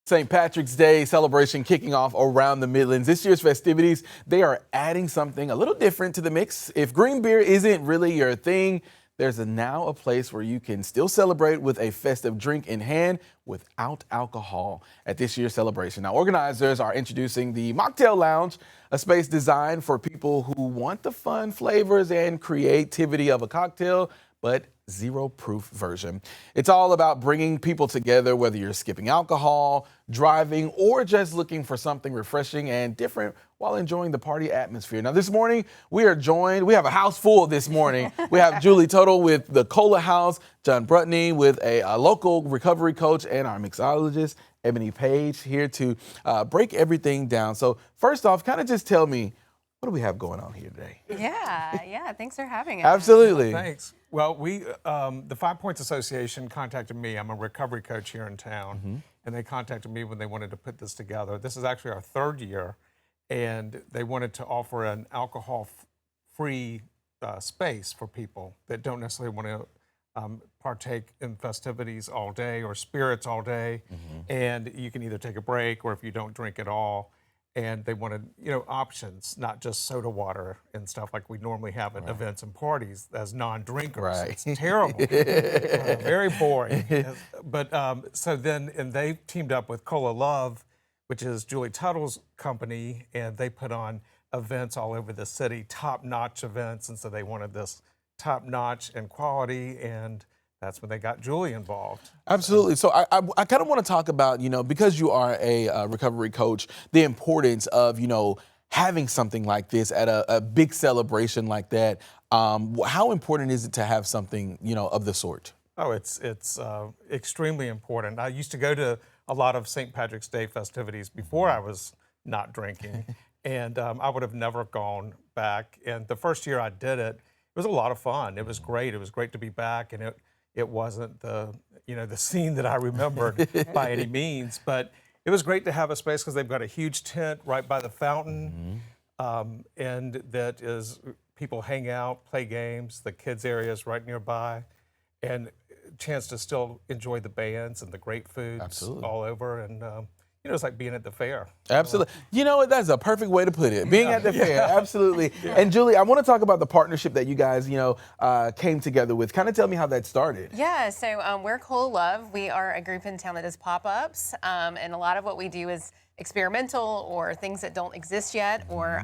St. Patrick's Day celebration kicking off around the Midlands. This year's festivities, they are adding something a little different to the mix. If green beer isn't really your thing, there's now a place where you can still celebrate with a festive drink in hand without alcohol at this year's celebration. Now, organizers are introducing the Mocktail Lounge, a space designed for people who want the fun flavors and creativity of a cocktail, but zero proof version. It's all about bringing people together, whether you're skipping alcohol, driving, or just looking for something refreshing and different while enjoying the party atmosphere. Now this morning, we have a house full this morning. We have Julie Tuttle with the Cola House, John Brutney with a local recovery coach, and our mixologist, Ebony Page, here to break everything down. So first off, kind of just tell me, what do we have going on here today? Yeah, thanks for having us. Absolutely. Thanks. Well, the 5 Points Association contacted me. I'm a recovery coach here in town, and they contacted me when they wanted to put this together. This is actually our third year, and they wanted to offer an alcohol-free space for people that don't necessarily want to partake in festivities all day or spirits all day, and you can either take a break or if you don't drink at all. And they wanted, options, not just soda water and stuff like we normally have at events and parties as non-drinkers. Right. It's terrible, very boring. But and they teamed up with Cola Love, which is Julie Tuttle's company, and they put on events all over the city, top-notch events, and so they wanted this top-notch and quality, and that's when they got Julie involved. Absolutely. So I kind of want to talk about, because you are a recovery coach, the importance of, having something like this at a big celebration like that. How important is it to have something, of the sort? Oh, it's extremely important. I used to go to a lot of St. Patrick's Day festivities before I was not drinking, and I would have never gone back. And the first year I did it, it was a lot of fun. It was great. It was great to be back, and it wasn't the scene that I remembered by any means, but it was great to have a space because they've got a huge tent right by the fountain, and that is people hang out, play games. The kids area is right nearby, and a chance to still enjoy the bands and the great foods all over, and it's like being at the fair. Absolutely. You know what? That's a perfect way to put it. Being at the fair, absolutely. Yeah. And Julie, I want to talk about the partnership that you guys, came together with. Kind of tell me how that started. Yeah, so we're Cola Love. We are a group in town that does pop-ups, and a lot of what we do is experimental or things that don't exist yet, or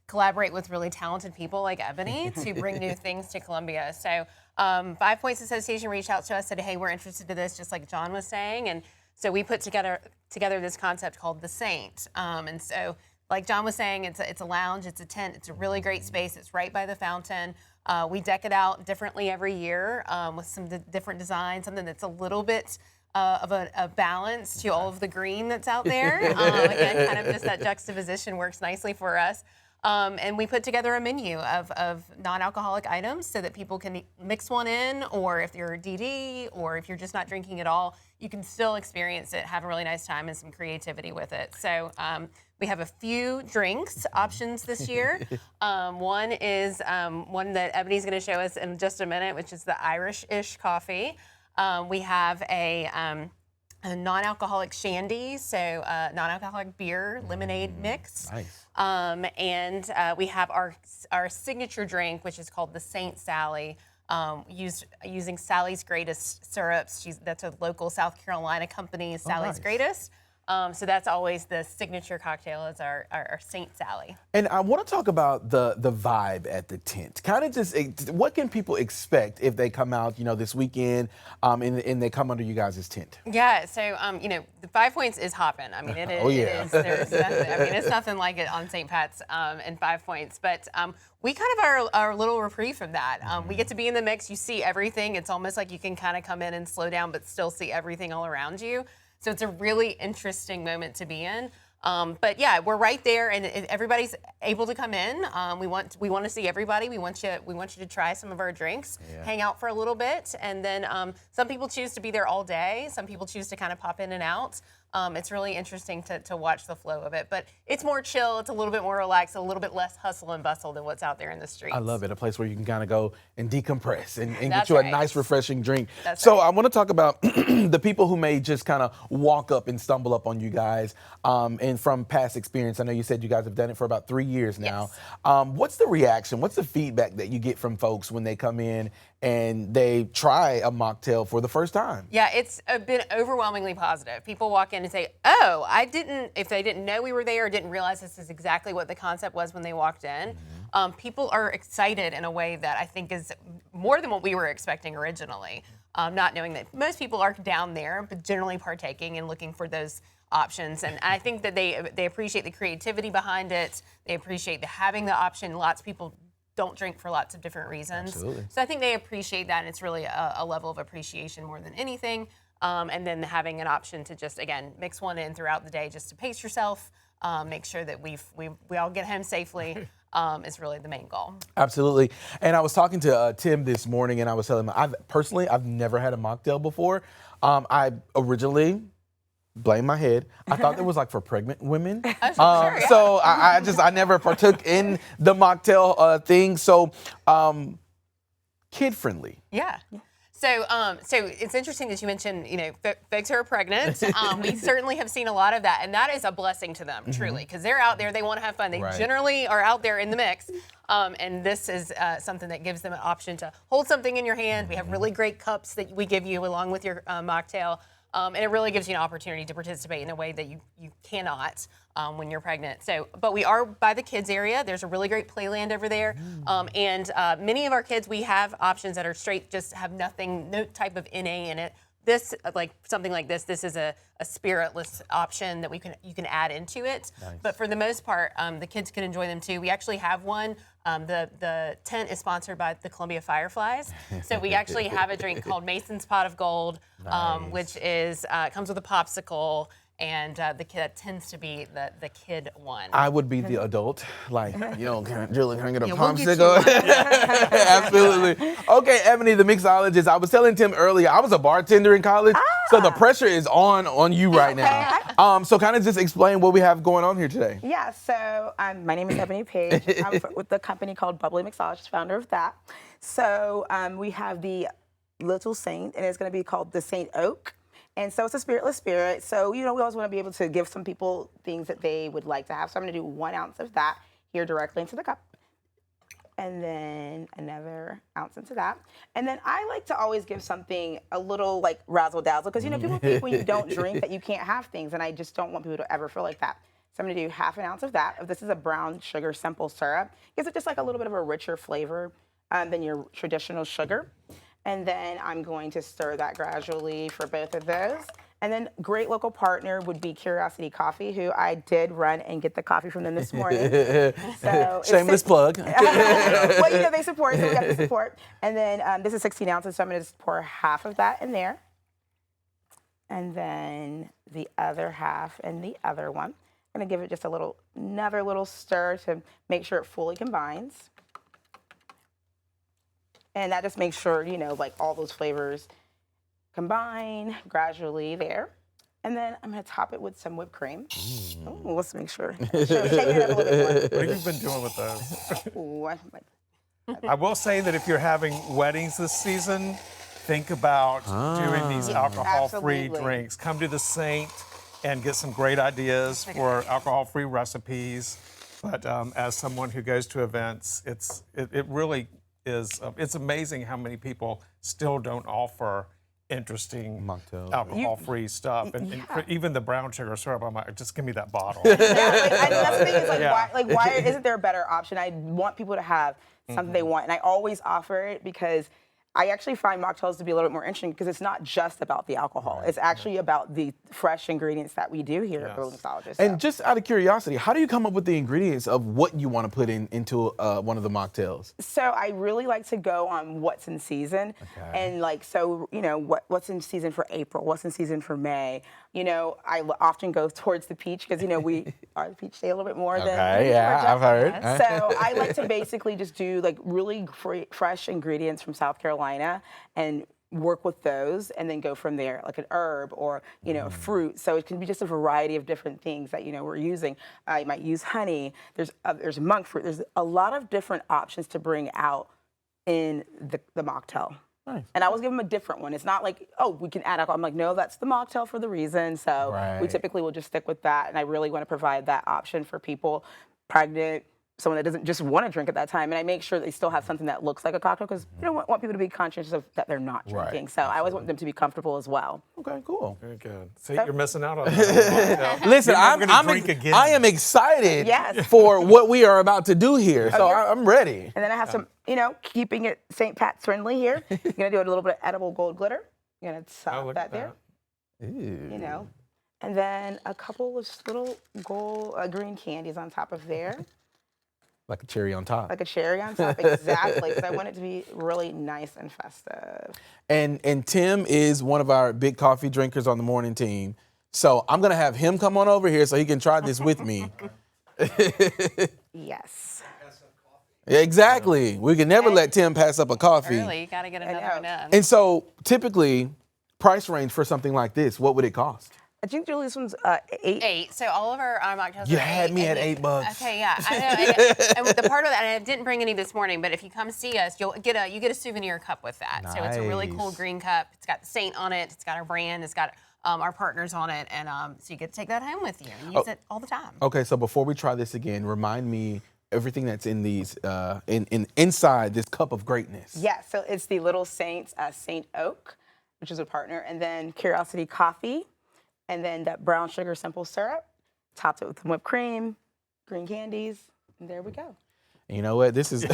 collaborate with really talented people like Ebony to bring new things to Columbia. So 5 Points Association reached out to us, said, hey, we're interested in this, just like John was saying, and so we put together this concept called The Saint. And so, like John was saying, it's a lounge, it's a tent, it's a really great space. It's right by the fountain. We deck it out differently every year with some different designs, something that's a little bit of a balance to all of the green that's out there. Again, kind of just that juxtaposition works nicely for us. And we put together a menu of non-alcoholic items so that people can mix one in, or if you're DD, or if you're just not drinking at all, you can still experience it, have a really nice time and some creativity with it. So we have a few drinks options this year. One is one that Ebony's going to show us in just a minute, which is the Irish-ish coffee. We have a non-alcoholic shandy, so non-alcoholic beer lemonade mix. Nice. And we have our signature drink, which is called the Saint Sally, using Sally's Greatest syrups. That's a local South Carolina company, Sally's Greatest. So that's always the signature cocktail is our Saint Sally. And I want to talk about the vibe at the tent. Kind of just, what can people expect if they come out, this weekend, and they come under you guys' tent? Yeah, so, the 5 Points is hopping. I mean, it is. Oh, yeah. There's nothing, it's nothing like it on St. Pat's and 5 Points. But we kind of are a little reprieve from that. We get to be in the mix. You see everything. It's almost like you can kind of come in and slow down, but still see everything all around you. So it's a really interesting moment to be in. But yeah, we're right there, and everybody's able to come in. We want to see everybody. We want you to try some of our drinks, hang out for a little bit, and then some people choose to be there all day. Some people choose to kind of pop in and out. It's really interesting to watch the flow of it. But it's more chill. It's a little bit more relaxed, a little bit less hustle and bustle than what's out there in the streets. I love it. A place where you can kind of go and decompress and get That's you a right. nice, refreshing drink. That's So right. I want to talk about the people who may just kind of walk up and stumble up on you guys. And from past experience, I know you said you guys have done it for about 3 years now. Yes. What's the reaction? What's the feedback that you get from folks when they come in and they try a mocktail for the first time? Yeah, it's been overwhelmingly positive. People walk in and say, oh, if they didn't know we were there or didn't realize this is exactly what the concept was when they walked in. People are excited in a way that I think is more than what we were expecting originally. Not knowing that most people are down there, but generally partaking and looking for those options. And I think that they appreciate the creativity behind it. They appreciate having the option. Lots of people don't drink for lots of different reasons. Absolutely. So I think they appreciate that, and it's really a level of appreciation more than anything. And then having an option to just, again, mix one in throughout the day just to pace yourself, make sure that we all get home safely is really the main goal. Absolutely. And I was talking to Tim this morning, and I was telling him, I've never had a mocktail before. I originally blame my head. I thought it was like for pregnant women. Sure, yeah. So I never partook in the mocktail thing. So kid friendly. Yeah. So it's interesting that you mentioned, folks who are pregnant. We certainly have seen a lot of that, and that is a blessing to them, truly, because they're out there, they want to have fun. They Right. generally are out there in the mix, and this is something that gives them an option to hold something in your hand. We have really great cups that we give you along with your mocktail. And it really gives you an opportunity to participate in a way that you cannot when you're pregnant. But we are by the kids area. There's a really great playland over there. And many of our kids, we have options that are straight, just have nothing, no type of NA in it. This, like something like this is a spiritless option that you can add into it. Nice. But for the most part, the kids can enjoy them too. We actually have one. The tent is sponsored by the Columbia Fireflies. So we actually have a drink called Mason's Pot of Gold, Nice. which is comes with a popsicle. And the kid tends to be the kid one. I would be the adult, like, Julie, can I get a we'll get you popsicle? Absolutely. Okay, Ebony, the mixologist. I was telling Tim earlier, I was a bartender in college, so the pressure is on you right now. So kind of just explain what we have going on here today. Yeah, so my name is Ebony Page. I'm with the company called Bubbly Mixologist, founder of that. So we have the Little Saint, and it's going to be called the Saint Oak. And so it's a spiritless spirit. So, we always want to be able to give some people things that they would like to have. So I'm going to do 1 ounce of that here directly into the cup. And then another ounce into that. And then I like to always give something a little like razzle dazzle. Because, people think when you don't drink that you can't have things. And I just don't want people to ever feel like that. So I'm going to do 1/2 ounce of that. This is a brown sugar simple syrup. Gives it just like a little bit of a richer flavor than your traditional sugar. And then I'm going to stir that gradually for both of those. And then great local partner would be Curiosity Coffee, who I did run and get the coffee from them this morning. So Shameless plug. Well, they support, so we got the support. And then this is 16 ounces, so I'm going to just pour 1/2 of that in there. And then the other 1/2 and the other one. I'm going to give it just another little stir to make sure it fully combines. And that just makes sure, like all those flavors combine gradually there. And then I'm going to top it with some whipped cream. Ooh, let's make sure. Shake it up a little bit What have you been doing with those? more. Ooh, I will say that if you're having weddings this season, think about doing these alcohol-free Absolutely. drinks. Come to the Saint and get some great ideas for alcohol-free recipes. But as someone who goes to events, it really is. It's amazing how many people still don't offer interesting Mocktails. alcohol-free stuff, and for even the brown sugar syrup. I'm like, just give me that bottle. Yeah, that's the thing is Yeah. why isn't there a better option? I want people to have something they want, and I always offer it because I actually find mocktails to be a little bit more interesting because it's not just about the alcohol. It's actually about the fresh ingredients that we do here at Bubbly Mixologist. And just out of curiosity, how do you come up with the ingredients of what you want to put into one of the mocktails? So I really like to go on what's in season, and what's in season for April, what's in season for May. I often go towards the peach because we are the peach state a little bit more than. I've heard. So I like to basically just do like really fresh ingredients from South Carolina and work with those and then go from there, like an herb or, a fruit. So it can be just a variety of different things that, we're using. You might use honey. There's monk fruit. There's a lot of different options to bring out in the mocktail. Nice. And I always give them a different one. It's not like, oh, we can add alcohol. I'm like, no, that's the mocktail for the reason. So we typically will just stick with that. And I really want to provide that option for people, pregnant, someone that doesn't just want to drink at that time. And I make sure they still have something that looks like a cocktail because you don't want people to be conscious of that they're not drinking. So I always want them to be comfortable as well. Okay, cool. Very good. See, you're missing out on that. Listen, I am excited Yes. for what we are about to do here. So I'm ready. And then I have some, keeping it St. Pat's friendly here. You're going to do a little bit of edible gold glitter. You're going to top that there. Ew. And then a couple of little gold green candies on top of there. Like a cherry on top. Like a cherry on top, exactly. Because I want it to be really nice and festive. And Tim is one of our big coffee drinkers on the morning team. So I'm going to have him come on over here so he can try this with me. Yes. Exactly. We can never let Tim pass up a coffee. Early, you got to get another one in. And so typically, price range for something like this, what would it cost? I think Julie, this one's $8. 8. So all of our mocktails You are had 8, me and at $8. Okay, yeah, I know. And with the part of that, and I didn't bring any this morning, but if you come see us, you get a souvenir cup with that. So it's a really cool Nice. green cup. It's got the saint on it. It's got our brand. It's got our partners on it, and so you get to take that home with you and use it all the time. Okay, so before we try this again, remind me everything that's in these inside this cup of greatness. Yeah, so it's the Little Saints Saint Oak, which is a partner, and then Curiosity Coffee, and then that brown sugar simple syrup, topped it with whipped cream, green candies, and there we go. You know what? This is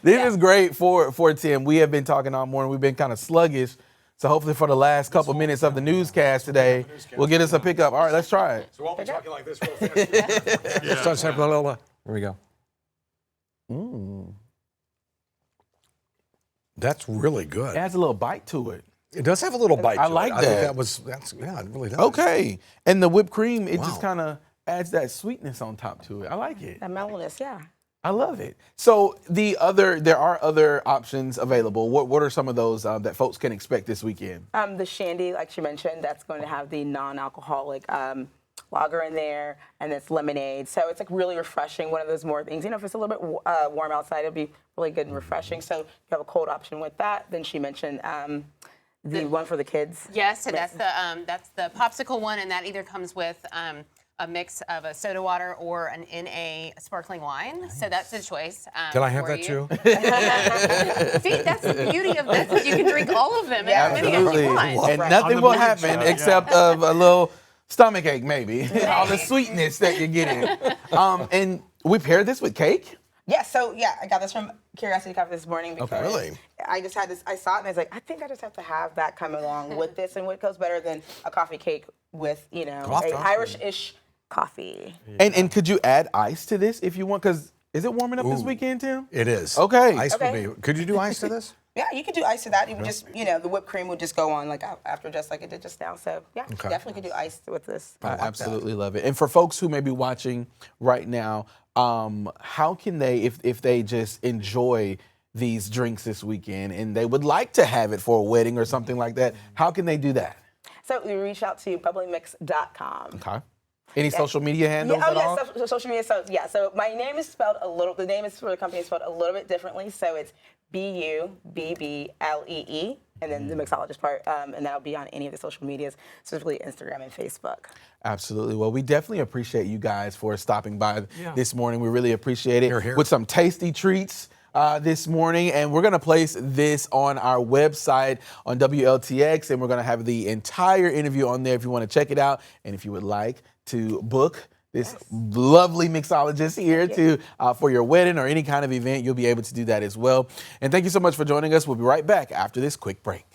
is great for Tim. We have been talking all morning. We've been kind of sluggish. So hopefully for the last couple minutes of the newscast today, we'll get us a pickup. All right, let's try it. So we'll be talking like this real fast. Here we go. That's really good. It has a little bite to it. It does have a little bite to I it. like I think that. yeah, it really does. Okay. And the whipped cream, it just Wow. kind of adds that sweetness on top to it. I like it. That mellowness, yeah. I love it. So there are other options available. What are some of those that folks can expect this weekend? The shandy, like she mentioned, that's going to have the non-alcoholic lager in there, and it's lemonade. So it's like really refreshing. One of those more things. If it's a little bit warm outside, it'll be really good and refreshing. So you have a cold option with that. Then she mentioned the one for the kids. Yes, and that's the popsicle one, and that either comes with a mix of a soda water or an NA sparkling wine. Nice. So that's a choice. Can I have that you. too? See, that's the beauty of this, is you can drink all of them as many as you want. And nothing will happen except of a little stomach ache, maybe. All the sweetness that you're getting. And we paired this with cake? Yeah, so I got this from Curiosity Coffee this morning because Really? I just had this, I saw it and I was like, I think I just have to have that come along with this, and what goes better than a coffee cake with, Coffee. a Irish-ish coffee. And could you add ice to this if you want? Because is it warming up this weekend, Tim? It is. Okay. Ice Okay. would be. Could you do ice to this? Yeah, you could do ice to that. You would just, the whipped cream would just go on like after, just like it did just now. So yeah, definitely could do ice with this. I absolutely love it. And for folks who may be watching right now, how can they, if they just enjoy these drinks this weekend and they would like to have it for a wedding or something like that, how can they do that? So we reach out to bubblemix.com. Okay. Any social media handles at all? Social media. So my name is spelled the name is for the company is spelled a little bit differently. So it's BUBBLEE, and then the mixologist part, and that'll be on any of the social medias, specifically Instagram and Facebook. Absolutely. Well, we definitely appreciate you guys for stopping by this morning. We really appreciate it. Here. With some tasty treats this morning, and we're going to place this on our website on WLTX, and we're going to have the entire interview on there if you want to check it out, and if you would like to book this lovely mixologist here to for your wedding or any kind of event, you'll be able to do that as well. And thank you so much for joining us. We'll be right back after this quick break.